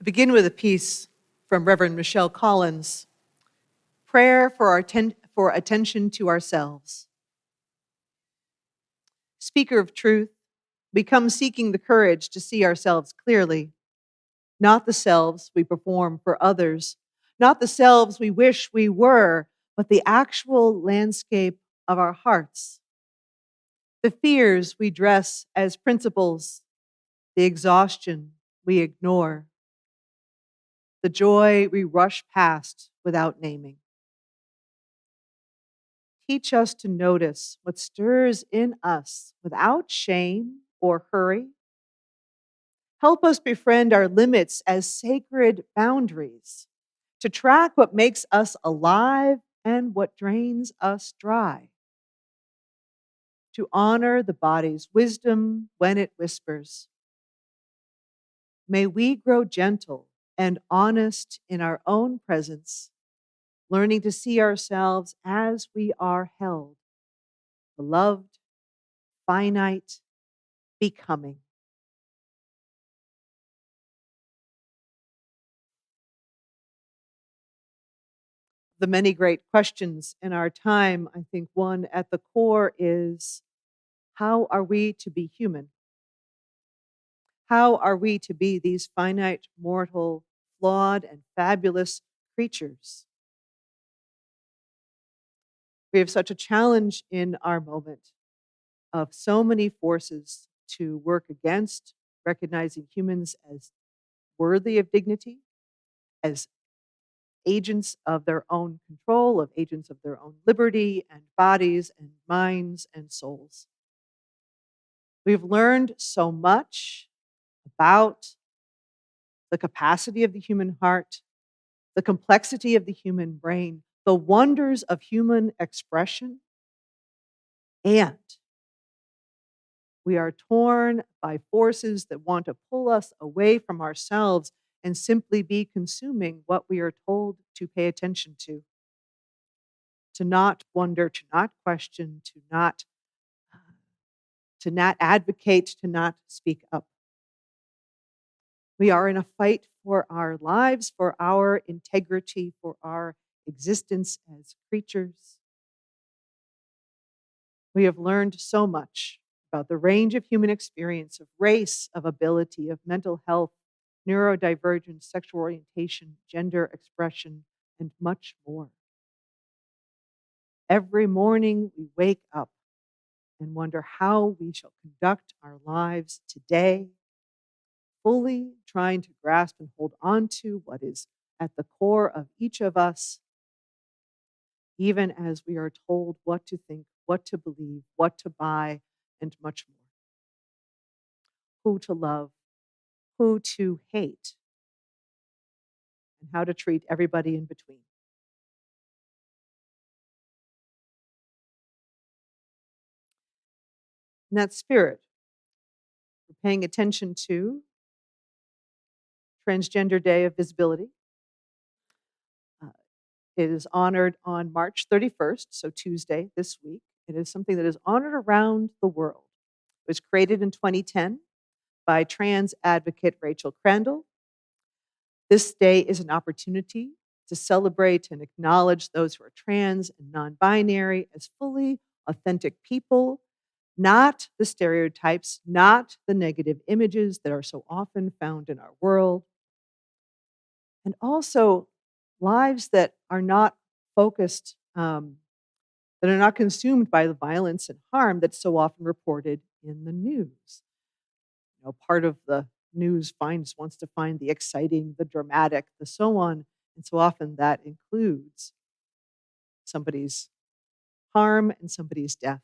I begin with a piece from Reverend Michelle Collins, Prayer for Attention to Ourselves. Speaker of truth, we come seeking the courage to see ourselves clearly, not the selves we perform for others, not the selves we wish we were, but the actual landscape of our hearts. The fears we dress as principles, the exhaustion we ignore, the joy we rush past without naming. Teach us to notice what stirs in us without shame or hurry. Help us befriend our limits as sacred boundaries, to track what makes us alive and what drains us dry. To honor the body's wisdom when it whispers. May we grow gentle and honest in our own presence, learning to see ourselves as we are held, beloved, finite, becoming. The many great questions in our time, I think one at the core is, how are we to be human? How are we to be these finite, mortal, flawed, and fabulous creatures? We have such a challenge in our moment of so many forces to work against, recognizing humans as worthy of dignity, as agents of their own control, of agents of their own liberty and bodies and minds and souls. We've learned so much about the capacity of the human heart, the complexity of the human brain, the wonders of human expression, and we are torn by forces that want to pull us away from ourselves and simply be consuming what we are told to pay attention to not wonder, to not question, to not advocate, to not speak up. We are in a fight for our lives, for our integrity, for our existence as creatures. We have learned so much about the range of human experience, of race, of ability, of mental health, neurodivergence, sexual orientation, gender expression, and much more. Every morning we wake up and wonder how we shall conduct our lives today, fully trying to grasp and hold on to what is at the core of each of us, even as we are told what to think, what to believe, what to buy, and much more. Who to love, who to hate, and how to treat everybody in between. In that spirit, we're paying attention to Transgender Day of Visibility. It is honored on March 31st, so Tuesday this week. It is something that is honored around the world. It was created in 2010 by trans advocate Rachel Crandall. This day is an opportunity to celebrate and acknowledge those who are trans and non-binary as fully authentic people, not the stereotypes, not the negative images that are so often found in our world, and also lives that are not focused, that are not consumed by the violence and harm that's so often reported in the news. You know, part of the news wants to find the exciting, the dramatic, the so on, and so often that includes somebody's harm and somebody's death.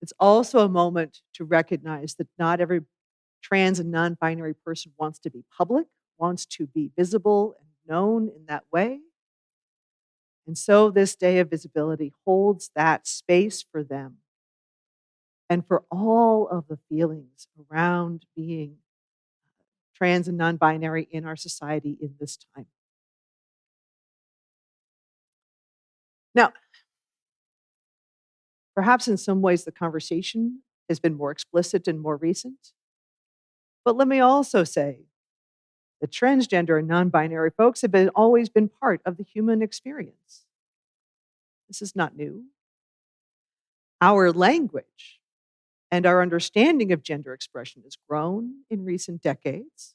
It's also a moment to recognize that not every trans and non-binary person wants to be public, wants to be visible and known in that way. And so this day of visibility holds that space for them and for all of the feelings around being trans and non-binary in our society in this time. Now, perhaps in some ways the conversation has been more explicit and more recent. But let me also say that transgender and non binary folks have always been part of the human experience. This is not new. Our language and our understanding of gender expression has grown in recent decades.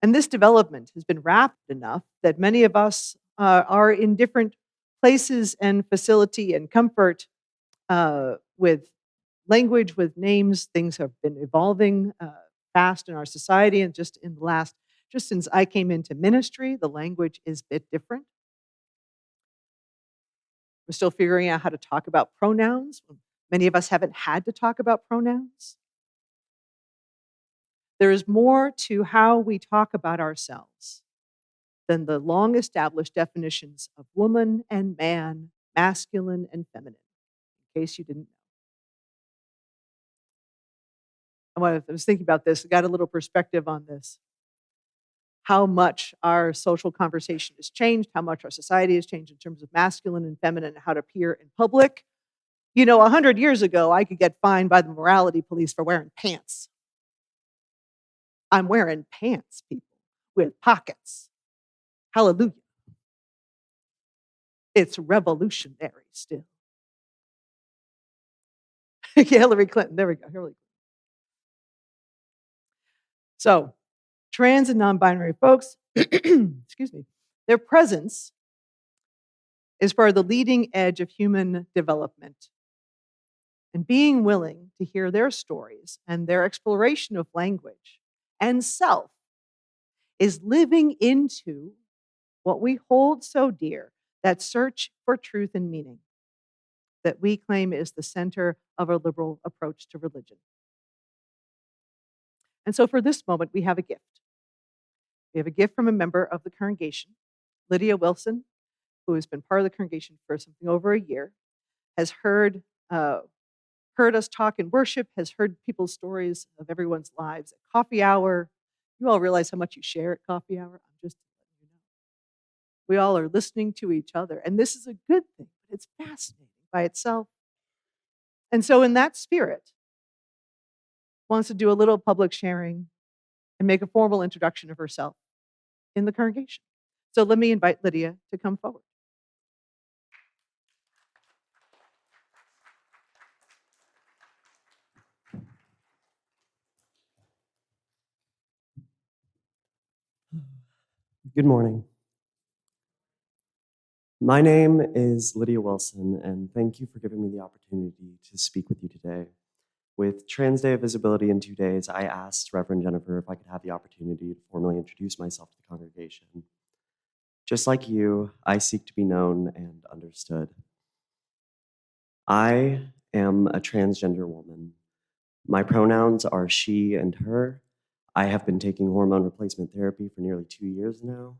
And this development has been rapid enough that many of us are in different places and facility and comfort with language, with names. Things have been evolving fast in our society. And just since I came into ministry, the language is a bit different. We're still figuring out how to talk about pronouns. Many of us haven't had to talk about pronouns. There is more to how we talk about ourselves than the long established definitions of woman and man, masculine and feminine, in case you didn't know. I was thinking about this, I got a little perspective on this. How much our social conversation has changed, how much our society has changed in terms of masculine and feminine, and how to appear in public. 100 years ago, I could get fined by the morality police for wearing pants. I'm wearing pants, people, with pockets. Hallelujah. It's revolutionary still. Hillary Clinton, there we go, Hillary Clinton. So, trans and non-binary folks, excuse me, their presence is part of the leading edge of human development. And being willing to hear their stories and their exploration of language and self is living into what we hold so dear, that search for truth and meaning that we claim is the center of our liberal approach to religion. And so for this moment, we have a gift. We have a gift from a member of the congregation, Lydia Wilson, who has been part of the congregation for something over a year, has heard us talk in worship, has heard people's stories of everyone's lives at coffee hour. You all realize how much you share at coffee hour? I'm just letting you know. We all are listening to each other, and this is a good thing, but it's fascinating by itself. And so in that spirit, wants to do a little public sharing and make a formal introduction of herself in the congregation. So let me invite Lydia to come forward. Good morning. My name is Lydia Wilson, and thank you for giving me the opportunity to speak with you today. With Trans Day of Visibility in 2 days, I asked Reverend Jennifer if I could have the opportunity to formally introduce myself to the congregation. Just like you, I seek to be known and understood. I am a transgender woman. My pronouns are she and her. I have been taking hormone replacement therapy for nearly 2 years now.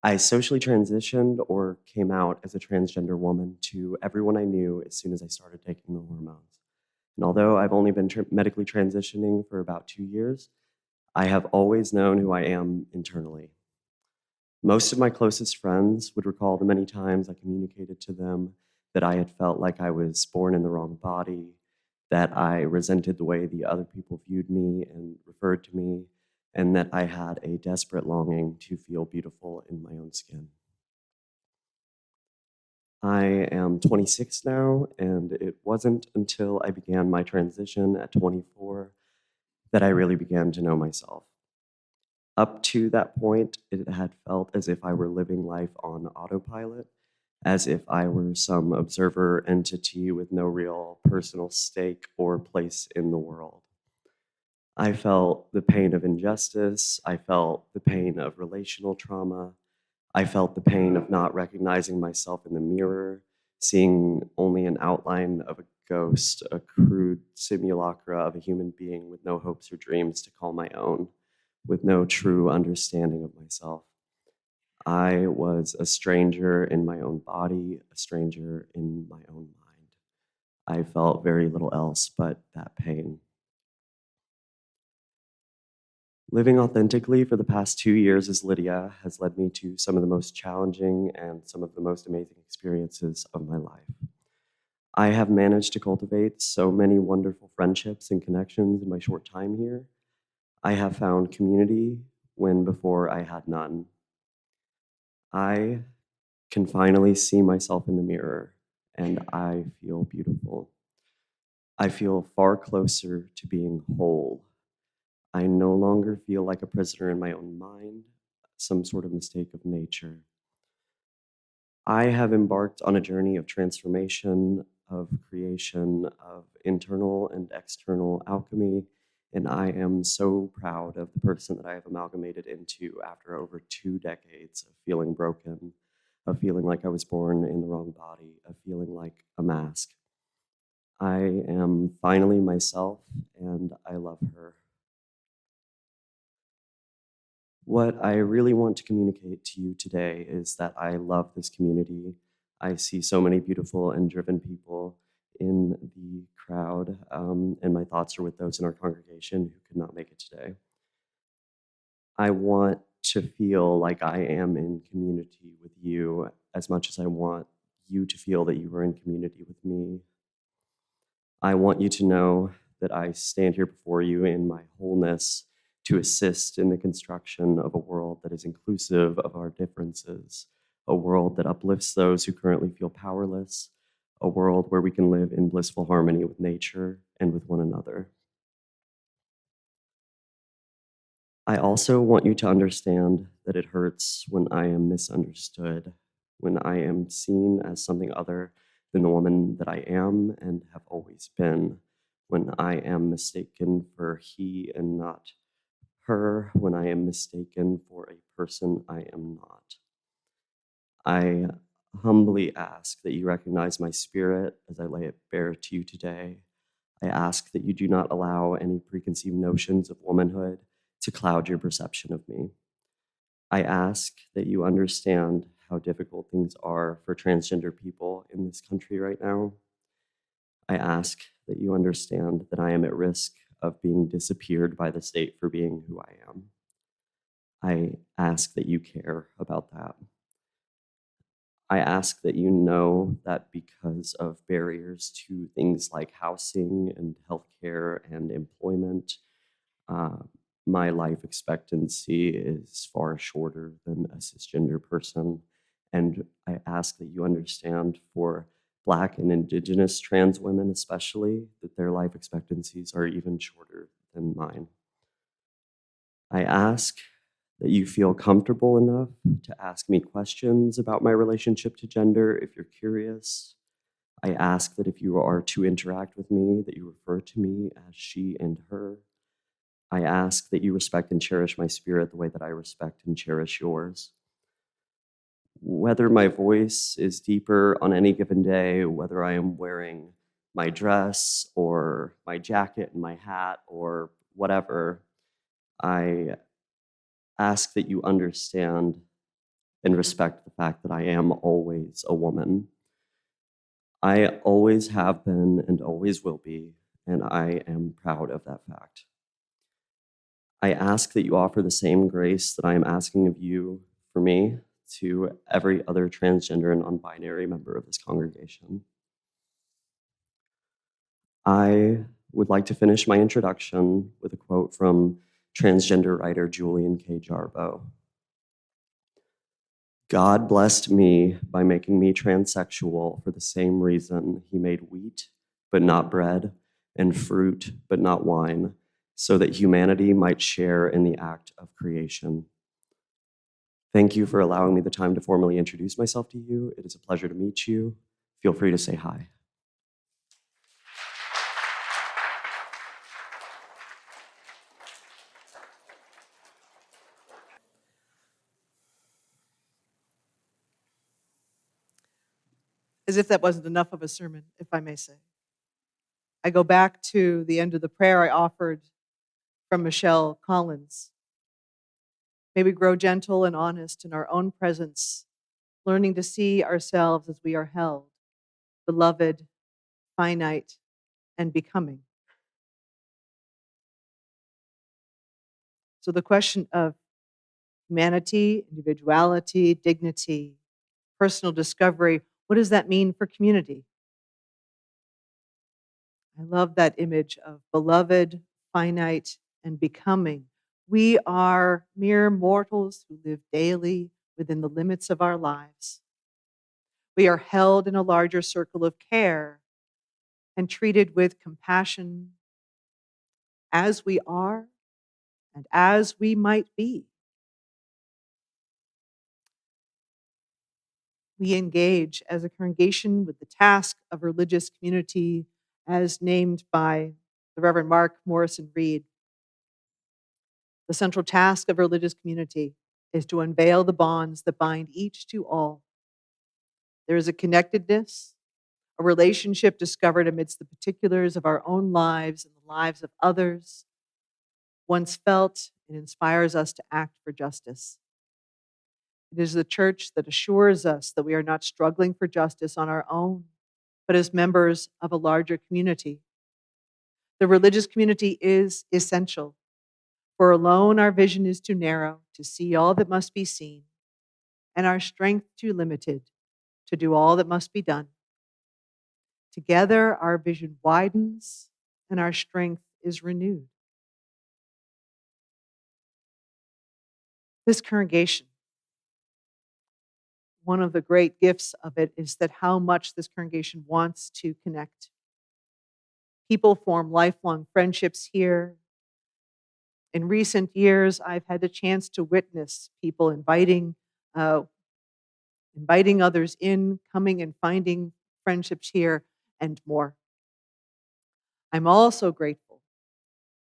I socially transitioned or came out as a transgender woman to everyone I knew as soon as I started taking the hormones. And although I've only been medically transitioning for about 2 years, I have always known who I am internally. Most of my closest friends would recall the many times I communicated to them that I had felt like I was born in the wrong body, that I resented the way the other people viewed me and referred to me, and that I had a desperate longing to feel beautiful in my own skin. I am 26 now, and it wasn't until I began my transition at 24 that I really began to know myself. Up to that point, it had felt as if I were living life on autopilot, as if I were some observer entity with no real personal stake or place in the world. I felt the pain of injustice. I felt the pain of relational trauma. I felt the pain of not recognizing myself in the mirror, seeing only an outline of a ghost, a crude simulacra of a human being with no hopes or dreams to call my own, with no true understanding of myself. I was a stranger in my own body, a stranger in my own mind. I felt very little else but that pain. Living authentically for the past 2 years as Lydia has led me to some of the most challenging and some of the most amazing experiences of my life. I have managed to cultivate so many wonderful friendships and connections in my short time here, I have found community when before I had none. I can finally see myself in the mirror, and I feel beautiful. I feel far closer to being whole. I no longer feel like a prisoner in my own mind, some sort of mistake of nature. I have embarked on a journey of transformation, of creation, of internal and external alchemy, and I am so proud of the person that I have amalgamated into after over 2 decades of feeling broken, of feeling like I was born in the wrong body, of feeling like a mask. I am finally myself, and I love her. What I really want to communicate to you today is that I love this community. I see so many beautiful and driven people in the crowd, and my thoughts are with those in our congregation who could not make it today. I want to feel like I am in community with you as much as I want you to feel that you are in community with me. I want you to know that I stand here before you in my wholeness to assist in the construction of a world that is inclusive of our differences, a world that uplifts those who currently feel powerless, a world where we can live in blissful harmony with nature and with one another. I also want you to understand that it hurts when I am misunderstood, when I am seen as something other than the woman that I am and have always been, when I am mistaken for he and not her, when I am mistaken for a person I am not. I humbly ask that you recognize my spirit as I lay it bare to you today. I ask that you do not allow any preconceived notions of womanhood to cloud your perception of me. I ask that you understand how difficult things are for transgender people in this country right now. I ask that you understand that I am at risk of being disappeared by the state for being who I am. I ask that you care about that. I ask that you know that because of barriers to things like housing and healthcare and employment, uh, my life expectancy is far shorter than a cisgender person. And I ask that you understand for Black and Indigenous trans women, especially, that their life expectancies are even shorter than mine. I ask that you feel comfortable enough to ask me questions about my relationship to gender if you're curious. I ask that if you are to interact with me, that you refer to me as she and her. I ask that you respect and cherish my spirit the way that I respect and cherish yours. Whether my voice is deeper on any given day, whether I am wearing my dress or my jacket and my hat or whatever, I ask that you understand and respect the fact that I am always a woman. I always have been and always will be, and I am proud of that fact. I ask that you offer the same grace that I am asking of you for me to every other transgender and non-binary member of this congregation. I would like to finish my introduction with a quote from transgender writer Julian K. Jarboe. God blessed me by making me transsexual for the same reason he made wheat, but not bread, and fruit, but not wine, so that humanity might share in the act of creation. Thank you for allowing me the time to formally introduce myself to you. It is a pleasure to meet you. Feel free to say hi. As if that wasn't enough of a sermon, if I may say. I go back to the end of the prayer I offered from Michelle Collins. May we grow gentle and honest in our own presence, learning to see ourselves as we are held, beloved, finite, and becoming. So the question of humanity, individuality, dignity, personal discovery, what does that mean for community? I love that image of beloved, finite, and becoming. We are mere mortals who live daily within the limits of our lives. We are held in a larger circle of care and treated with compassion as we are and as we might be. We engage as a congregation with the task of religious community as named by the Reverend Mark Morrison Reed. The central task of religious community is to unveil the bonds that bind each to all. There is a connectedness, a relationship discovered amidst the particulars of our own lives and the lives of others. Once felt, it inspires us to act for justice. It is the church that assures us that we are not struggling for justice on our own, but as members of a larger community. The religious community is essential, for alone our vision is too narrow to see all that must be seen, and our strength too limited to do all that must be done. Together, our vision widens and our strength is renewed. This congregation, one of the great gifts of it is that how much this congregation wants to connect. People form lifelong friendships here. In recent years, I've had the chance to witness people uh, inviting others in, coming and finding friendships here, and more. I'm also grateful,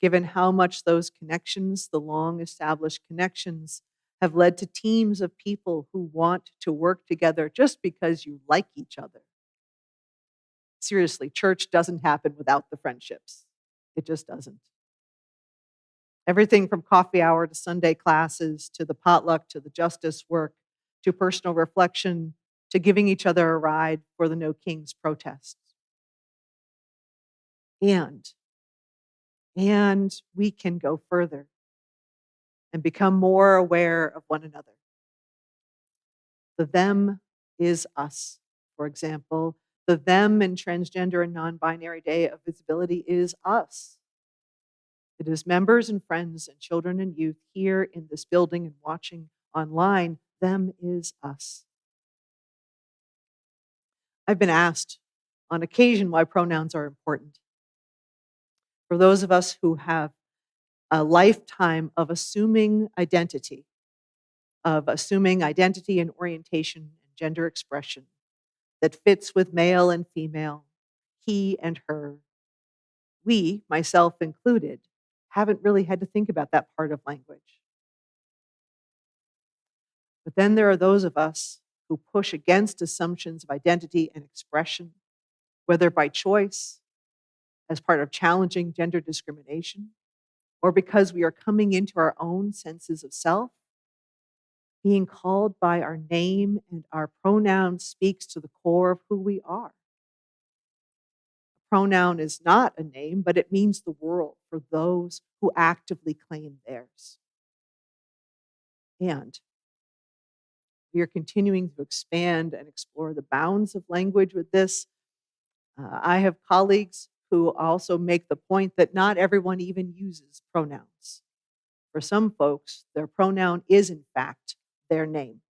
given how much those connections, the long established connections, have led to teams of people who want to work together just because you like each other. Seriously, church doesn't happen without the friendships. It just doesn't. Everything from coffee hour to Sunday classes to the potluck to the justice work to personal reflection to giving each other a ride for the No Kings protests. And we can go further and become more aware of one another. The them is us, for example. The them in Transgender and Non-Binary Day of Visibility is us. It is members and friends and children and youth here in this building and watching online. Them is us. I've been asked on occasion why pronouns are important. For those of us who have a lifetime of assuming identity and orientation and gender expression that fits with male and female, he and her, we, myself included, haven't really had to think about that part of language. But then there are those of us who push against assumptions of identity and expression, whether by choice, as part of challenging gender discrimination, or because we are coming into our own senses of self. Being called by our name and our pronoun speaks to the core of who we are. A pronoun is not a name, but it means the world for those who actively claim theirs. And we are continuing to expand and explore the bounds of language with this. I have colleagues who also make the point that not everyone even uses pronouns. For some folks, their pronoun is, in fact, their name.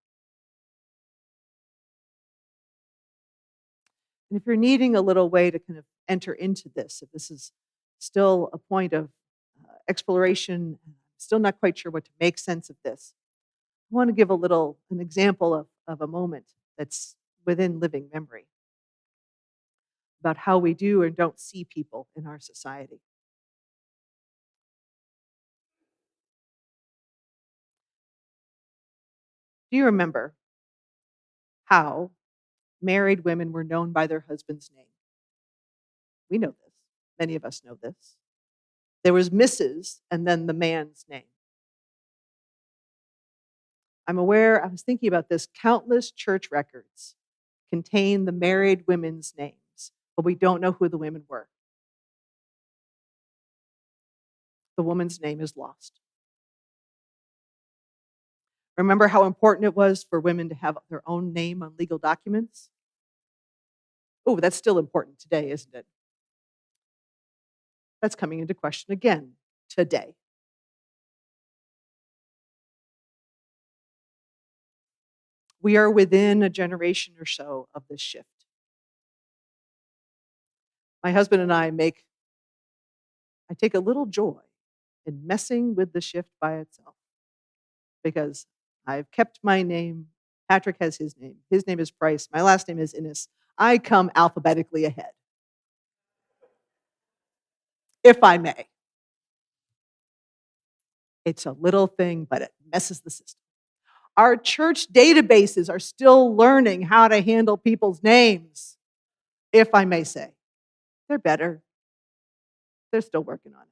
And if you're needing a little way to kind of enter into this, if this is still a point of exploration, still not quite sure what to make sense of this, I want to give an example of a moment that's within living memory about how we do and don't see people in our society. Do you remember how married women were known by their husband's name? We know this. Many of us know this. There was Mrs. and then the man's name. I was thinking about this, countless church records contain the married women's names, but we don't know who the women were. The woman's name is lost. Remember how important it was for women to have their own name on legal documents? Oh, that's still important today, isn't it? That's coming into question again today. We are within a generation or so of this shift. My husband and I take a little joy in messing with the shift by itself because I've kept my name. Patrick has his name. His name is Price. My last name is Innes. I come alphabetically ahead, if I may. It's a little thing, but it messes the system. Our church databases are still learning how to handle people's names, if I may say. They're better. They're still working on it.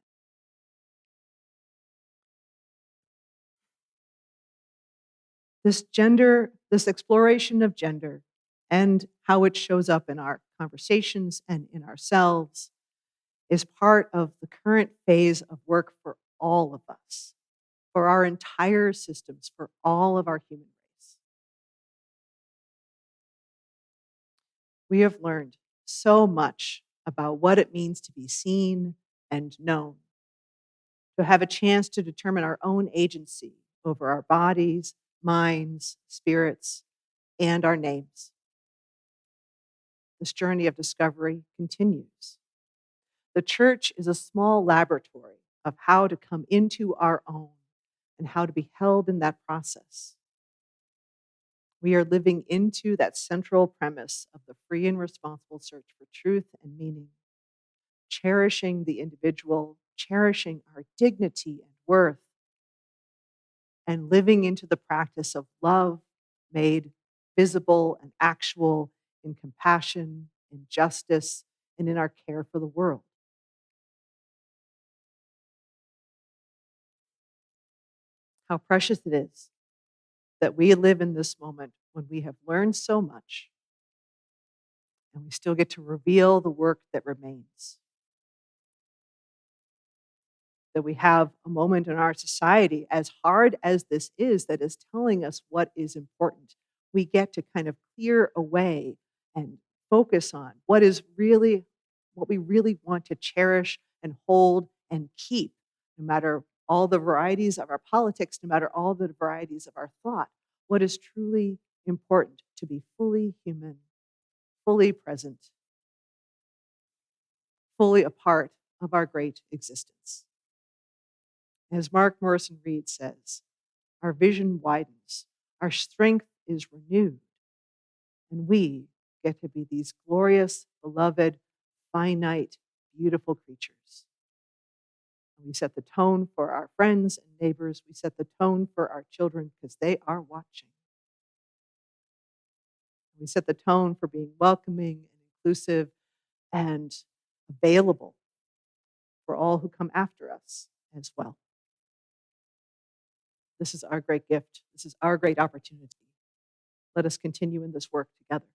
This exploration of gender and how it shows up in our conversations and in ourselves is part of the current phase of work for all of us, for our entire systems, for all of our human race. We have learned so much about what it means to be seen and known, to have a chance to determine our own agency over our bodies, minds, spirits, and our names. This journey of discovery continues. The church is a small laboratory of how to come into our own and how to be held in that process. We are living into that central premise of the free and responsible search for truth and meaning, cherishing the individual, cherishing our dignity and worth, and living into the practice of love made visible and actual in compassion, in justice, and in our care for the world. How precious it is that we live in this moment when we have learned so much and we still get to reveal the work that remains. That we have a moment in our society, as hard as this is, that is telling us what is important. We get to kind of clear away and focus on what we really want to cherish and hold and keep, no matter all the varieties of our politics, no matter all the varieties of our thought. What is truly important to be fully human, fully present, fully a part of our great existence. As Mark Morrison Reed says, our vision widens, our strength is renewed, and we get to be these glorious, beloved, finite, beautiful creatures. And we set the tone for our friends and neighbors. We set the tone for our children because they are watching. We set the tone for being welcoming and inclusive and available for all who come after us as well. This is our great gift. This is our great opportunity. Let us continue in this work together.